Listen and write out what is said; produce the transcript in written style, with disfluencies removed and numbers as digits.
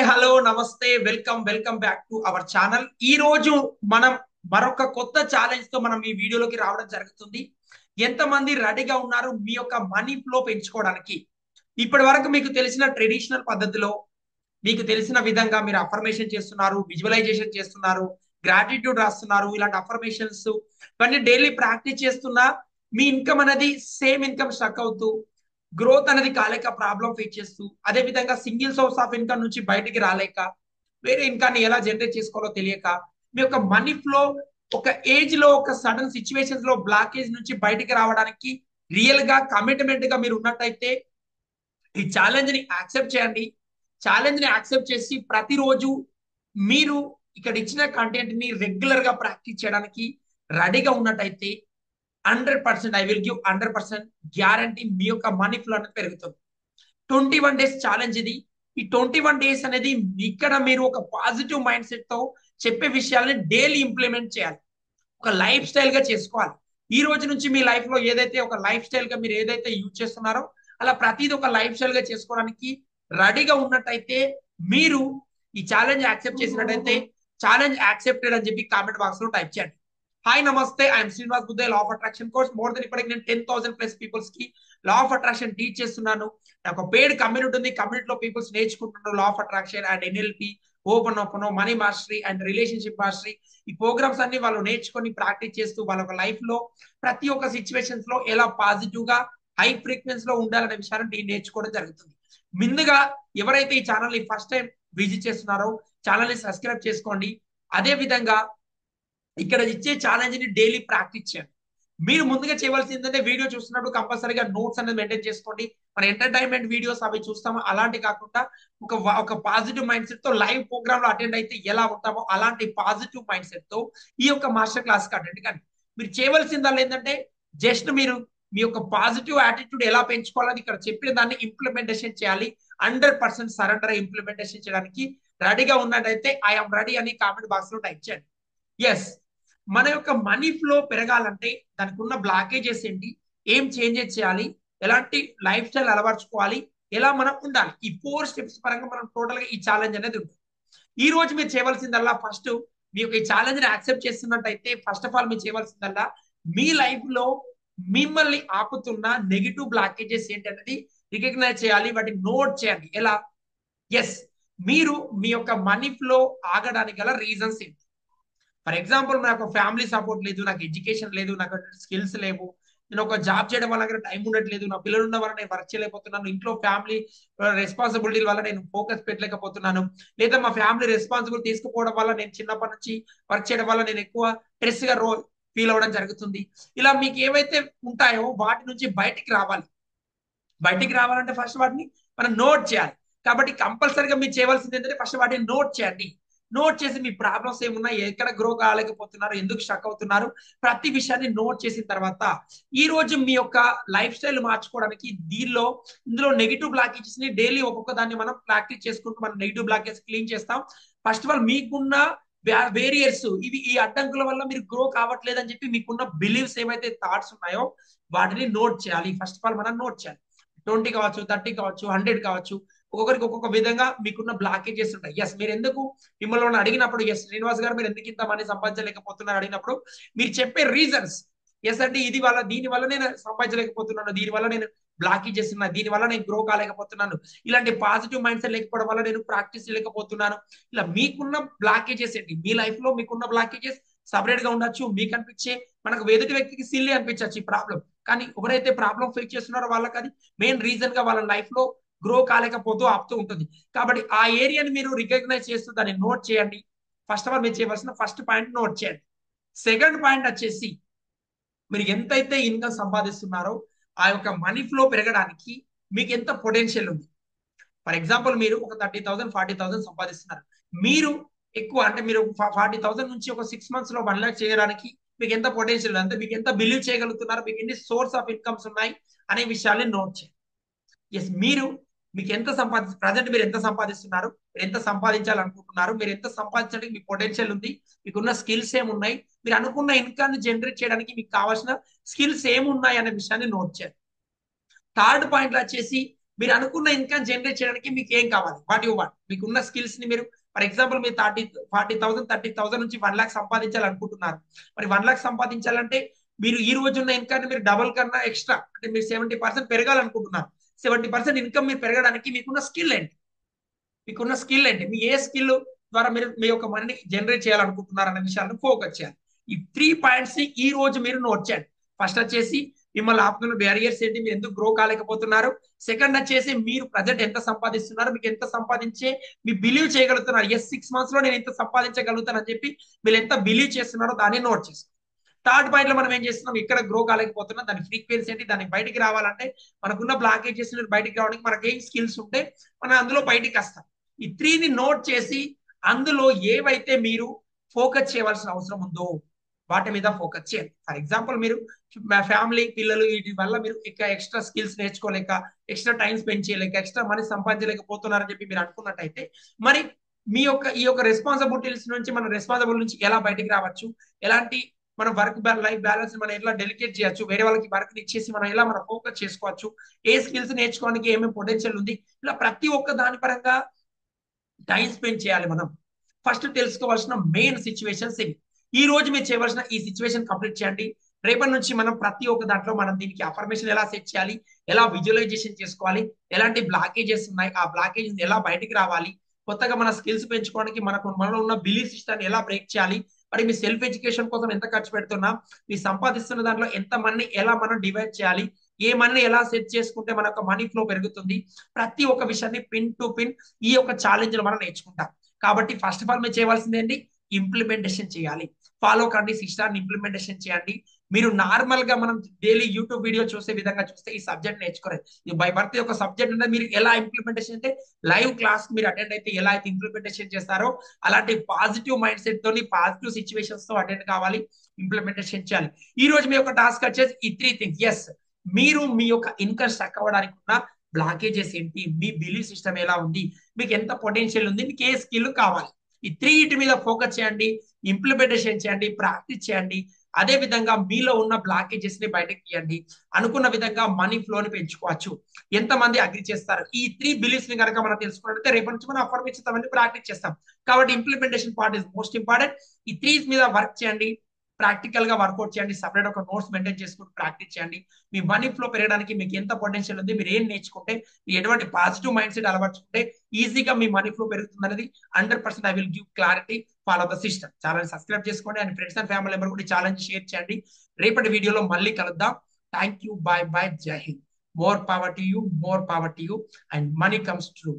Hello నమస్తే welcome back to our channel. ఈ రోజు మనం మరొక కొత్త ఛాలెంజ్ తో మనం ఈ వీడియోలోకి రావడం జరుగుతుంది. ఎంతమంది రెడీగా ఉన్నారు మీ యొక్క మనీ ఫ్లో పెంచుకోవడానికి? ఇప్పటి వరకు మీకు తెలిసిన ట్రెడిషనల్ పద్ధతిలో మీకు తెలిసిన విధంగా మీరు అఫర్మేషన్ చేస్తున్నారు, విజువలైజేషన్ చేస్తున్నారు, గ్రాటిట్యూడ్ రాస్తున్నారు. ఇలాంటి అఫర్మేషన్స్ ఇవన్నీ డైలీ ప్రాక్టీస్ చేస్తున్నా మీ ఇన్కమ్ అనేది సేమ్ ఇన్కమ్ స్ట్రక్ అవుతూ గ్రోత్ అనేది కాలేక ప్రాబ్లం ఫేస్ చేస్తూ, అదే విధంగా సింగిల్ సోర్స్ ఆఫ్ ఇన్కమ్ నుంచి బయటికి రాలేక, వేరే ఇన్కమ్ ఎలా జనరేట్ చేసుకోవాలో తెలియక, మీ యొక్క మనీ ఫ్లో ఒక ఏజ్ లో ఒక సడన్ సిచ్యువేషన్స్ లో బ్లాకేజ్ నుంచి బయటికి రావడానికి రియల్ గా కమిట్మెంట్ గా మీరు ఉన్నట్టయితే ఈ ఛాలెంజ్ ని యాక్సెప్ట్ చేయండి. ఛాలెంజ్ ని యాక్సెప్ట్ చేసి ప్రతిరోజు మీరు ఇక్కడ ఇచ్చిన కంటెంట్ ని రెగ్యులర్ గా ప్రాక్టీస్ చేయడానికి రెడీగా ఉన్నట్టయితే 100% ఐ విల్ గివ్ 100% గ్యారంటీ మీ యొక్క మనీ ఫ్లో అనేది పెరుగుతుంది. 21 days ఛాలెంజ్ ఇది. ఈ 21 days అనేది ఇక్కడ మీరు ఒక పాజిటివ్ మైండ్ సెట్ తో చెప్పే విషయాలని డైలీ ఇంప్లిమెంట్ చేయాలి. ఒక లైఫ్ స్టైల్ గా చేసుకోవాలి. ఈ రోజు నుంచి మీ లైఫ్ లో ఏదైతే ఒక లైఫ్ స్టైల్ గా మీరు ఏదైతే యూజ్ చేస్తున్నారో అలా ప్రతిదీ ఒక లైఫ్ స్టైల్ గా చేసుకోవడానికి రెడీగా ఉన్నట్టయితే మీరు ఈ ఛాలెంజ్ యాక్సెప్ట్ చేసినట్టయితే ఛాలెంజ్ యాక్సెప్టెడ్ అని చెప్పి కామెంట్ బాక్స్ లో టైప్ చేయండి. హాయ్ నమస్తే, I'm Srinivas Buddhe, law of attraction course. More than ఇప్పటికి నేను 10,000+ పీపుల్స్ కి లా ఆఫ్ అట్రాక్షన్ టీచ్ చేస్తున్నాను. నాకు ఒక పెయిడ్ కమ్యూనిటీ ఉంది. కమ్యూనిటీలో పీపుల్స్ నేర్చుకుంటున్నారు లా of attraction and NLP, open open, money mastery and relationship mastery. ఈ ప్రోగ్రామ్స్ అన్ని వాళ్ళు నేర్చుకొని ప్రాక్టీస్ చేస్తూ వాళ్ళ ఒక లైఫ్ లో ప్రతి ఒక్క సిచ్యువేషన్స్ లో ఎలా పాజిటివ్ గా హై ఫ్రీక్వెన్సీ లో ఉండాలనే విషయాన్ని నేర్చుకోవడం జరుగుతుంది. ముందుగా ఎవరైతే ఈ ఛానల్ ని ఫస్ట్ టైం విజిట్ చేస్తున్నారో ఛానల్ ని సబ్స్క్రైబ్ చేసుకోండి. అదే విధంగా ఇక్కడ ఇచ్చే ఛాలెంజ్ ని డైలీ ప్రాక్టీస్ చేయండి. మీరు ముందుగా చేయవలసింది ఏంటంటే వీడియో చూస్తున్నప్పుడు కంపల్సరీగా నోట్స్ అనేది మెయింటైన్ చేసుకోండి. మన ఎంటర్టైన్మెంట్ వీడియోస్ అవి చూస్తామో అలాంటి కాకుండా ఒక పాజిటివ్ మైండ్ సెట్ తో లైవ్ ప్రోగ్రామ్ లో అటెండ్ అయితే ఎలా ఉంటామో అలాంటి పాజిటివ్ మైండ్ సెట్ తో ఈ యొక్క మాస్టర్ క్లాస్ కి అటెండ్ కానీ. మీరు చేయవలసిందల్లా ఏంటంటే జస్ట్ మీరు మీ యొక్క పాజిటివ్ యాటిట్యూడ్ ఎలా పెంచుకోవాలని ఇక్కడ చెప్పిన దాన్ని ఇంప్లిమెంటేషన్ చేయాలి. 100% సరెండర్ ఇంప్లిమెంటేషన్ చేయడానికి రెడీగా ఉన్నట్టయితే ఐఎమ్ రెడీ అని కామెంట్ బాక్స్ లో టైప్ చేయండి. ఎస్, మన యొక్క మనీ ఫ్లో పెరగాలంటే దానికి ఉన్న బ్లాకేజెస్ ఏంటి, ఏం చేంజెస్ చేయాలి, ఎలాంటి లైఫ్ స్టైల్ అలవర్చుకోవాలి, ఎలా మనం ఉండాలి, ఈ 4 స్టెప్స్ పరంగా మనం టోటల్ గా ఈ ఛాలెంజ్ అనేది ఉంటుంది. ఈ రోజు మీరు చేయవలసిందల్లా ఫస్ట్ మీ యొక్క ఈ ఛాలెంజ్ ని యాక్సెప్ట్ చేస్తున్నట్టయితే ఫస్ట్ ఆఫ్ ఆల్ మీరు చేయవలసిందల్లా మీ లైఫ్ లో మిమ్మల్ని ఆపుతున్న నెగిటివ్ బ్లాకేజెస్ ఏంటనేది రికగ్నైజ్ చేయాలి, వాటిని నోట్ చేయండి. ఎలా? ఎస్, మీరు మీ యొక్క మనీ ఫ్లో ఆగడానికి గల రీజన్స్ ఏంటి? ఫర్ ఎగ్జాంపుల్, నాకు ఫ్యామిలీ సపోర్ట్ లేదు, నాకు ఎడ్యుకేషన్ లేదు, నాకు స్కిల్స్ లేవు, నేను ఒక జాబ్ చేయడం వల్ల నాకు టైం ఉండట్లేదు, నా పిల్లలు ఉన్న వల్ల నేను వర్క్ చేయలేకపోతున్నాను, ఇంట్లో ఫ్యామిలీ రెస్పాన్సిబిలిటీ వల్ల నేను ఫోకస్ పెట్టలేకపోతున్నాను, లేదా మా ఫ్యామిలీ రెస్పాన్సిబిలిటీ తీసుకుపోవడం వల్ల నేను చిన్నప్పటి నుంచి వర్క్ చేయడం వల్ల నేను ఎక్కువ స్ట్రెస్ గా ఫీల్ అవ్వడం జరుగుతుంది. ఇలా మీకు ఏవైతే ఉంటాయో వాటి నుంచి బయటికి రావాలి. బయటికి రావాలంటే ఫస్ట్ వాటిని మనం నోట్ చేయాలి. కాబట్టి కంపల్సరీగా మీరు చేయవలసింది ఏంటంటే ఫస్ట్ వాటిని నోట్ చేయండి. నోట్ చేసి మీ ప్రాబ్లమ్స్ ఏమున్నాయి, ఎక్కడ గ్రో కాలేకపోతున్నారు, ఎందుకు స్టక్ అవుతున్నారు, ప్రతి విషయాన్ని నోట్ చేసిన తర్వాత ఈ రోజు మీ యొక్క లైఫ్ స్టైల్ మార్చుకోవడానికి ఇందులో నెగిటివ్ బ్లాకేజెస్ ని డైలీ ఒక్కొక్క దాన్ని మనం ప్రాక్టీస్ చేసుకుంటూ మనం నెగిటివ్ బ్లాకేజ్ క్లీన్ చేస్తాం. ఫస్ట్ ఆఫ్ ఆల్ మీకున్న వేరియర్స్ ఇవి, ఈ అడ్డంకుల వల్ల మీరు గ్రో కావట్లేదు అని చెప్పి మీకున్న బిలీవ్స్ ఏవైతే థాట్స్ ఉన్నాయో వాటిని నోట్ చేయాలి. ఫస్ట్ ఆఫ్ ఆల్ మనం నోట్ చేయాలి. 20 కావచ్చు, 30 కావచ్చు, 100 కావచ్చు, ఒక్కొక్కరికి ఒక్కొక్క విధంగా మీకున్న బ్లాకేజెస్ ఉంటాయి. ఎస్, మీరు ఎందుకు మిమ్మల్ని అడిగినప్పుడు ఎస్ శ్రీనివాస్ గారు మీరు ఎందుకు ఇంత మనీ సంపాదించలేకపోతున్నారు అడిగినప్పుడు మీరు చెప్పే రీజన్స్ ఎస్ అంటే దీని వల్ల నేను సంపాదించలేకపోతున్నాను, దీని వల్ల నేను బ్లాకేజెస్ ఉన్నా, దీని వల్ల నేను గ్రో కాలేకపోతున్నాను, ఇలాంటి పాజిటివ్ మైండ్ సెట్ లేకపోవడం వల్ల నేను ప్రాక్టీస్ చేయలేకపోతున్నాను. ఇలా మీకున్న బ్లాకేజెస్ ఏంటి, మీ లైఫ్ లో మీకున్న బ్లాకేజెస్ సపరేట్ గా ఉండొచ్చు. మీకు అనిపించే మనకు ఎదుటి వ్యక్తికి సిల్లీ అనిపించవచ్చు ఈ ప్రాబ్లం, కానీ ఎవరైతే ప్రాబ్లం ఫేస్ చేస్తున్నారో వాళ్ళకి అది మెయిన్ రీజన్ గా వాళ్ళ లైఫ్ లో గ్రో కాలేకపోతూ ఆపుతూ ఉంటుంది. కాబట్టి ఆ ఏరియాని మీరు రికగ్నైజ్ చేస్తూ దాన్ని నోట్ చేయండి. ఫస్ట్ ఆఫ్ ఆల్ మీరు చేయవలసిన ఫస్ట్ పాయింట్ నోట్ చేయండి. సెకండ్ పాయింట్ వచ్చేసి మీరు ఎంతైతే ఇన్కమ్ సంపాదిస్తున్నారో ఆ యొక్క మనీ ఫ్లో పెరగడానికి మీకు ఎంత పొటెన్షియల్ ఉంది. ఫర్ ఎగ్జాంపుల్, మీరు ఒక 30,000 40,000 సంపాదిస్తున్నారు. మీరు ఎక్కువ అంటే మీరు 40,000 నుంచి ఒక 6 months లో 1 lakh చేయడానికి మీకు ఎంత పొటెన్షియల్, అంటే మీకు ఎంత బిలీవ్ చేయగలుగుతున్నారు, మీకు ఎన్ని సోర్స్ ఆఫ్ ఇన్కమ్స్ ఉన్నాయి అనే విషయాన్ని నోట్ చేయండి. ఎస్, మీకు ఎంత ప్రజెంట్ మీరు ఎంత సంపాదిస్తున్నారు, మీరు ఎంత సంపాదించాలనుకుంటున్నారు, మీరు ఎంత సంపాదించడానికి మీ పొటెన్షియల్ ఉంది, మీకున్న స్కిల్స్ ఏమున్నాయి, మీరు అనుకున్న ఇన్కమ్ ని జనరేట్ చేయడానికి మీకు కావాల్సిన స్కిల్స్ ఏమున్నాయి అనే విషయాన్ని నోట్ చేయండి. థర్డ్ పాయింట్ వచ్చేసి మీరు అనుకున్న ఇన్కమ్ జనరేట్ చేయడానికి మీకు ఏం కావాలి, వాట్ యు వాంట్. మీకు ఉన్న స్కిల్స్ ని మీరు, ఫర్ ఎగ్జాంపుల్ మీరు 40,000 30,000 నుంచి 1 lakh సంపాదించాలనుకుంటున్నారు. మరి 1 lakh సంపాదించాలంటే మీరు ఈ రోజు ఉన్న ఇన్కమ్ మీరు డబుల్ కన్నా ఎక్స్ట్రా, అంటే మీరు 70% పెరగాలనుకుంటున్నారు. 70% ఇన్కమ్ మీరు పెరగడానికి మీకున్న స్కిల్ ఏంటి, మీ ఏ స్కిల్ ద్వారా మీరు మీ యొక్క మనీని జనరేట్ చేయాలనుకుంటున్నారు అనే విషయాలను ఫోకస్ చేయాలి. ఈ 3 పాయింట్స్ ని ఈ రోజు మీరు నోట్ చేయండి. ఫస్ట్ వచ్చేసి మిమ్మల్ని ఆపుతున్న బ్యారియర్స్ ఏంటి, మీరు ఎందుకు గ్రో కాలేకపోతున్నారు. సెకండ్ వచ్చేసి మీరు ప్రజెంట్ ఎంత సంపాదిస్తున్నారు, మీకు ఎంత సంపాదించే మీ బిలీవ్ చేయగలుగుతున్నారు. 6 months లో నేను ఎంత సంపాదించగలుగుతాను అని చెప్పి మీరు ఎంత బిలీవ్ చేస్తున్నారో దాన్ని నోట్ చేసుకోండి. థర్డ్ పాయింట్ లో మనం ఏం చేస్తున్నాం, ఇక్కడ గ్రో కాలేకపోతున్నాం, దాని ఫ్రీక్వెన్సీ ఏంటి, దానికి బయటికి రావాలంటే మనకున్న బ్లాకేజెస్ బయటికి రావడానికి మనకి ఏం స్కిల్స్ ఉంటే మనం అందులో బయటికి వస్తాం. ఈ 3ని నోట్ చేసి అందులో ఏవైతే మీరు ఫోకస్ చేయవలసిన అవసరం ఉందో వాటి మీద ఫోకస్ చేయండి. ఫర్ ఎగ్జాంపుల్ మీరు ఫ్యామిలీ పిల్లలు వీటి వల్ల మీరు ఇంకా ఎక్స్ట్రా స్కిల్స్ నేర్చుకోలేక, ఎక్స్ట్రా టైం స్పెండ్ చేయలేక, ఎక్స్ట్రా మనీ సంపాదించలేకపోతున్నారని చెప్పి మీరు అనుకున్నట్టయితే మరి మీ యొక్క ఈ యొక్క రెస్పాన్సిబిలిటీస్ నుంచి మన రెస్పాన్సిబుల్ నుంచి ఎలా బయటికి రావచ్చు, ఎలాంటి మన వర్క్ లైఫ్ బ్యాలెన్స్ మనం ఎలా డెలికేట్ చేయొచ్చు, వేరే వాళ్ళకి వర్క్ ఇచ్చేసి మనం ఎలా మనం ఫోకస్ చేసుకోవచ్చు, ఏ స్కిల్స్ నేర్చుకోవడానికి ఏమేమి పొటెన్షియల్ ఉంది, ఇలా ప్రతి ఒక్క దాని పరంగా టైం స్పెండ్ చేయాలి. మనం ఫస్ట్ తెలుసుకోవాల్సిన మెయిన్ సిచ్యువేషన్స్ ఇవి. ఈ రోజు మీరు చేయవలసిన ఈ సిచ్యువేషన్ కంప్లీట్ చేయండి. రేపటి నుంచి మనం ప్రతి ఒక్క దాంట్లో మనం దీనికి అఫర్మేషన్ ఎలా సెట్ చేయాలి, ఎలా విజువలైజేషన్ చేసుకోవాలి, ఎలాంటి బ్లాకేజెస్ ఉన్నాయి, ఆ బ్లాకేజెస్ ఎలా బయటికి రావాలి, కొత్తగా మన స్కిల్స్ పెంచుకోవడానికి మనలో ఉన్న బిలీఫ్ సిస్టమ్ ఎలా బ్రేక్ చేయాలి, మరి మీ సెల్ఫ్ ఎడ్యుకేషన్ కోసం ఎంత ఖర్చు పెడుతున్నా, మీ సంపాదిస్తున్న దాంట్లో ఎంత మనీ ఎలా మనం డివైడ్ చేయాలి, ఏ మనీ ఎలా సెట్ చేసుకుంటే మన యొక్క మనీ ఫ్లో పెరుగుతుంది, ప్రతి ఒక్క విషయాన్ని పిన్ టు పిన్ ఈ యొక్క ఛాలెంజ్ లో మనం నేర్చుకుంటాం. కాబట్టి ఫస్ట్ ఆఫ్ ఆల్ మీరు చేయవలసింది ఏంటి, ఇంప్లిమెంటేషన్ చేయాలి. ఫాలో కండి, సిస్టాన్ని ఇంప్లిమెంటేషన్ చేయండి. మీరు నార్మల్ గా మనం డైలీ యూట్యూబ్ వీడియో చూసే విధంగా చూస్తే ఈ సబ్జెక్ట్ నేర్చుకోలేదు. ఇది బై బర్త్ యొక్క సబ్జెక్ట్ అంటే మీరు ఎలా ఇంప్లిమెంటేషన్ అంటే లైవ్ క్లాస్ మీరు అటెండ్ అయితే ఎలా అయితే ఇంప్లిమెంటేషన్ చేస్తారో అలాంటి పాజిటివ్ మైండ్ సెట్ తోని పాజిటివ్ సిచ్యువేషన్స్ తో అటెండ్ కావాలి, ఇంప్లిమెంటేషన్ చేయాలి. ఈ రోజు మీ యొక్క టాస్క్ వచ్చేసి ఈ 3 things. ఎస్, మీరు మీ యొక్క ఇన్కమ్ స్ట్రక్ అవ్వడానికి ఉన్న బ్లాకేజెస్ ఏంటి, మీ బిలీఫ్ సిస్టమ్ ఎలా ఉంది, మీకు ఎంత పొటెన్షియల్ ఉంది, మీకు ఏ స్కిల్ కావాలి, ఈ 3 మీద ఫోకస్ చేయండి, ఇంప్లిమెంటేషన్ చేయండి, ప్రాక్టీస్ చేయండి. అదే విధంగా మీలో ఉన్న బ్లాకేజెస్ ని బయటకు తీయండి. అనుకున్న విధంగా మనీ ఫ్లోని పెంచుకోవచ్చు. ఎంతమంది అగ్రి చేస్తారు? ఈ 3 బిలీఫ్స్ ని కనుక మనం తెలుసుకున్నట్లయితే రేపటి నుంచి మనం అఫర్మేషన్స్ అవన్నీ ప్రాక్టీస్ చేస్తాం. కాబట్టి implementation part is most important. ఈ 3 మీద వర్క్ చేయండి, ప్రాక్టికల్ గా వర్కౌట్ చేయండి, సపరేట్ ఒక నోట్స్ మెయింటైన్ చేసుకుంటూ ప్రాక్టీస్ చేయండి. మీ మనీ ఫ్లో పెరగడానికి మీకు ఎంత పొటెన్షియల్ ఉంది, మీరు ఏం నేర్చుకుంటే, మీరు ఎటువంటి పాజిటివ్ మైండ్ సెట్ అలవర్చుకుంటే ఈజీగా మీ మనీ ఫ్లో పెరుగుతుంది అనేది 100% I will give clarity. Follow the system. Channel subscribe చేసుకోండి and friends and family member కూడా ఛాలెంజ్ షేర్ చేయండి. రేపటి వీడియోలో మళ్ళీ కలుద్దాం. థ్యాంక్ యూ, బాయ్ బాయ్, జై Hind. More power to you, more power to you, and money comes true.